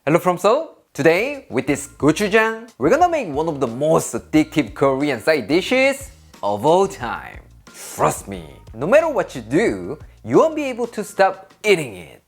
Hello from Seoul. Today, with this Gochujang, we're gonna make one of the most addictive Korean side dishes of all time. Trust me, no matter what you do, you won't be able to stop eating it.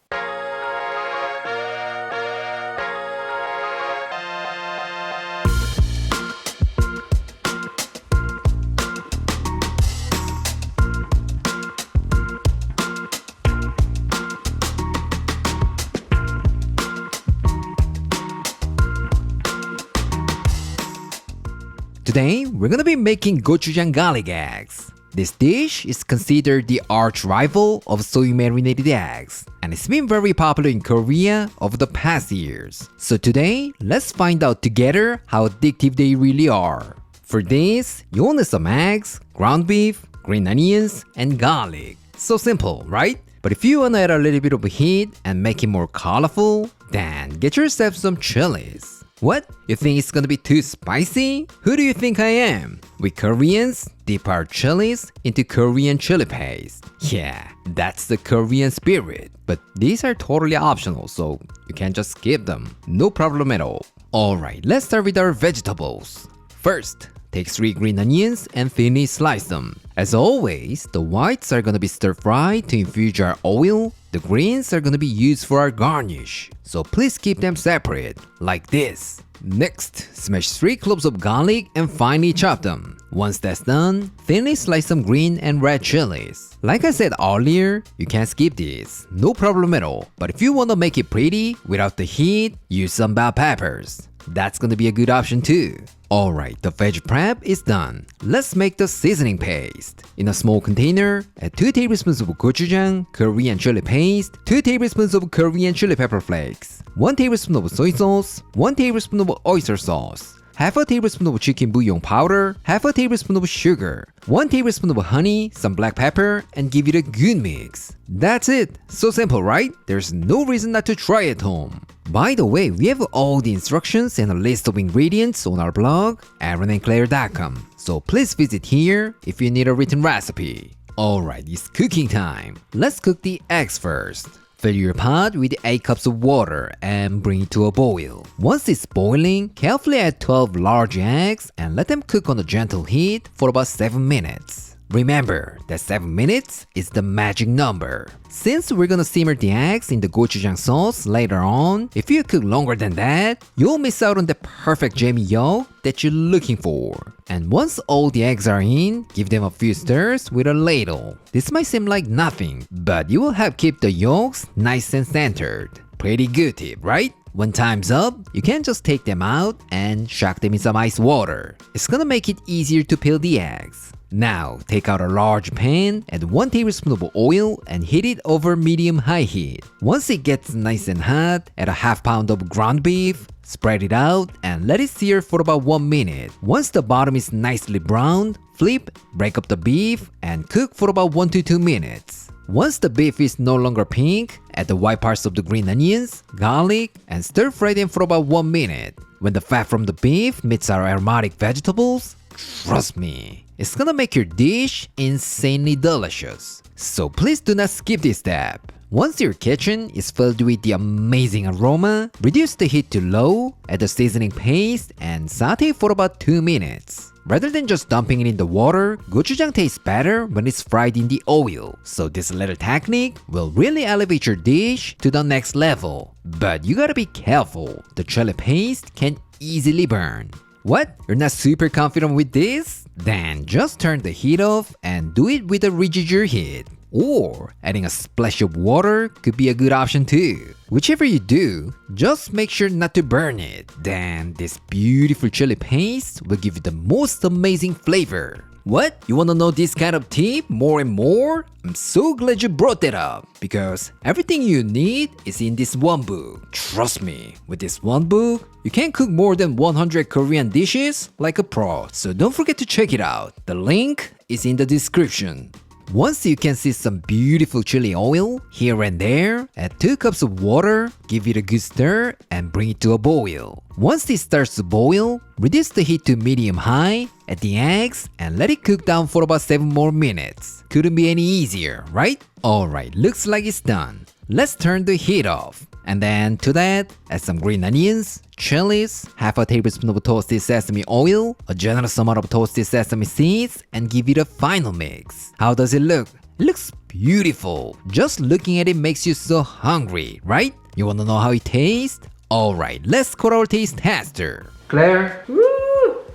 Today, we're gonna be making gochujang garlic eggs. This dish is considered the arch rival of soy marinated eggs, and it's been very popular in Korea over the past years. So today, let's find out together how addictive they really are. For this, you'll need some eggs, ground beef, green onions, and garlic. So simple, right? But if you wanna add a little bit of heat and make it more colorful, then get yourself some chilies. What? You think it's gonna be too spicy? Who do you think I am? We Koreans dip our chilies into Korean chili paste. Yeah, that's the Korean spirit. But these are totally optional, so you can just skip them. No problem at all. Alright, let's start with our vegetables. First, take 3 green onions and thinly slice them. As always, the whites are gonna be stir-fried to infuse our oil. The greens are gonna be used for our garnish, so please keep them separate, like this. Next, smash 3 cloves of garlic and finely chop them. Once that's done, thinly slice some green and red chilies. Like I said earlier, you can skip this, no problem at all. But if you wanna make it pretty without the heat, use some bell peppers. That's gonna be a good option too. Alright, the veg prep is done. Let's make the seasoning paste. In a small container, add 2 tablespoons of gochujang, Korean chili paste, 2 tablespoons of Korean chili pepper flakes, 1 tablespoon of soy sauce, 1 tablespoon of oyster sauce, half a tablespoon of chicken bouillon powder, half a tablespoon of sugar, 1 tablespoon of honey, some black pepper, and give it a good mix. That's it. So simple, right? There's no reason not to try at home. By the way, we have all the instructions and a list of ingredients on our blog, aaronandclaire.com. So please visit here if you need a written recipe. Alright, it's cooking time. Let's cook the eggs first. Fill your pot with 8 cups of water and bring it to a boil. Once it's boiling, carefully add 12 large eggs and let them cook on a gentle heat for about 7 minutes. Remember that 7 minutes is the magic number. Since we're gonna simmer the eggs in the gochujang sauce later on, if you cook longer than that, you'll miss out on the perfect jammy yolk that you're looking for. And once all the eggs are in, give them a few stirs with a ladle. This might seem like nothing, but you will help keep the yolks nice and centered. Pretty good tip, right? When time's up, you can just take them out and shock them in some ice water. It's gonna make it easier to peel the eggs. Now, take out a large pan, add 1 tablespoon of oil and heat it over medium-high heat. Once it gets nice and hot, add a half pound of ground beef, spread it out, and let it sear for about 1 minute. Once the bottom is nicely browned, flip, break up the beef, and cook for about 1 to 2 minutes. Once the beef is no longer pink, add the white parts of the green onions, garlic, and stir-fry them for about 1 minute. When the fat from the beef meets our aromatic vegetables, trust me, it's gonna make your dish insanely delicious. So please do not skip this step. Once your kitchen is filled with the amazing aroma, reduce the heat to low, add the seasoning paste, and saute for about 2 minutes. Rather than just dumping it in the water, gochujang tastes better when it's fried in the oil. So this little technique will really elevate your dish to the next level. But you gotta be careful, the chili paste can easily burn. What? You're not super confident with this? Then just turn the heat off and do it with a rigidier heat. Or adding a splash of water could be a good option too. Whichever you do, just make sure not to burn it. Then this beautiful chili paste will give you the most amazing flavor. What? You wanna know this kind of tip more and more? I'm so glad you brought that up, because everything you need is in this one book. Trust me, with this one book, you can cook more than 100 Korean dishes like a pro, so don't forget to check it out. The link is in the description. Once you can see some beautiful chili oil here and there, add 2 cups of water, give it a good stir, and bring it to a boil. Once this starts to boil, reduce the heat to medium-high, add the eggs, and let it cook down for about 7 more minutes. Couldn't be any easier, right? Alright, looks like it's done. let's turn the heat off. And then to that, add some green onions, chilies, half a tablespoon of toasted sesame oil, a generous amount of toasted sesame seeds, and give it a final mix. How does it look? It looks beautiful. Just looking at it makes you so hungry, right? You wanna know how it tastes? Alright, let's call our taste tester. Claire.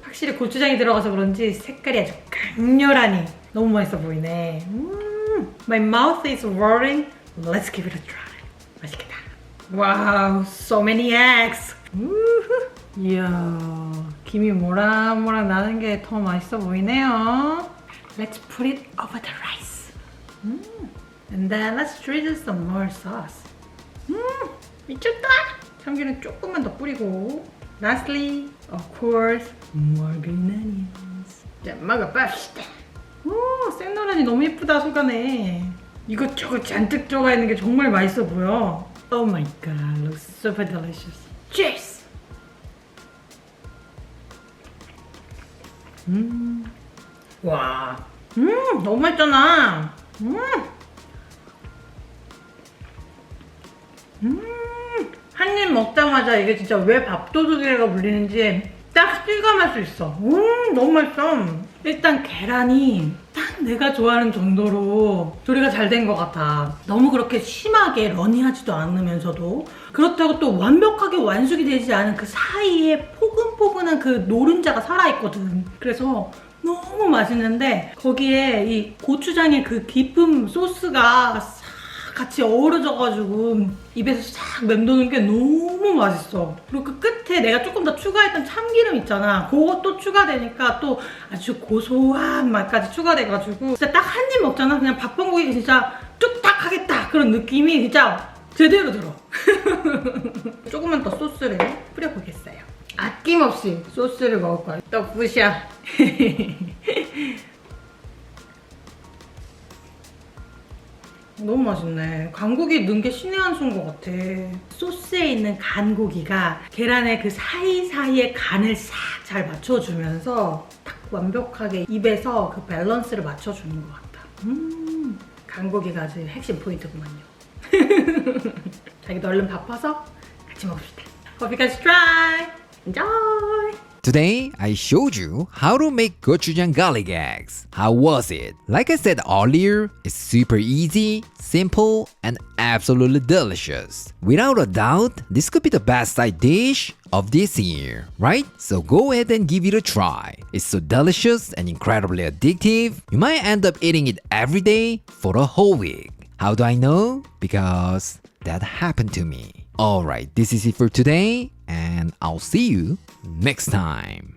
확실히 고추장이 들어가서 그런지 색깔이 아주 강렬하니 너무 맛있어 보이네. My mouth is watering. Let's give it a try. 맛있겠다. Wow, so many eggs. 이야, 김이 모락모락 나는 게 더 맛있어 보이네요. Let's put it over the rice. And then let's drizzle some more sauce. 미쳤다. 참기름 조금만 더 뿌리고. Lastly, of course, more green onions. 자, 먹어봅시다. 오, 생노란이 너무 예쁘다, 소간에. 이것저것 잔뜩 들어가 있는 게 정말 맛있어 보여. Oh my god, looks super delicious. Cheers! 와, 너무 맛있잖아. 한 입 먹자마자 이게 진짜 왜 밥도둑이라고 불리는지 딱 실감할 수 있어. 너무 맛있어. 일단 계란이 딱 내가 좋아하는 정도로 조리가 잘 된 것 같아. 너무 그렇게 심하게 러니하지도 않으면서도 그렇다고 또 완벽하게 완숙이 되지 않은 그 사이에 포근포근한 그 노른자가 살아있거든. 그래서 너무 맛있는데 거기에 이 고추장의 그 깊은 소스가 싹 같이 어우러져가지고 입에서 싹 맴도는 게 너무 맛있어. 그리고 그 끝에 내가 조금 더 추가했던 참기름 있잖아. 그것도 추가되니까 또 아주 고소한 맛까지 추가돼가지고 진짜 딱 한 입 먹잖아. 그냥 밥 한 공기 진짜 뚝딱 하겠다 그런 느낌이 진짜 제대로 들어. 조금만 더 소스를 뿌려보겠어요. 아낌없이 소스를 먹을 거야. 또 부셔. 너무 맛있네. 간고기 넣은 게 신의 한 수인 것 같아. 소스에 있는 간고기가 계란의 그 사이사이에 간을 싹 잘 맞춰주면서 딱 완벽하게 입에서 그 밸런스를 맞춰주는 것 같다. 간고기가 아주 핵심 포인트구만요. 자기도 얼른 바빠서 같이 먹읍시다. Hope you guys try! Enjoy! Today, I showed you how to make gochujang garlic eggs. How was it? Like I said earlier, it's super easy, simple, and absolutely delicious. Without a doubt, this could be the best side dish of this year, right? So go ahead and give it a try. It's so delicious and incredibly addictive, you might end up eating it every day for a whole week. How do I know? Because that happened to me. Alright, this is it for today, and I'll see you next time.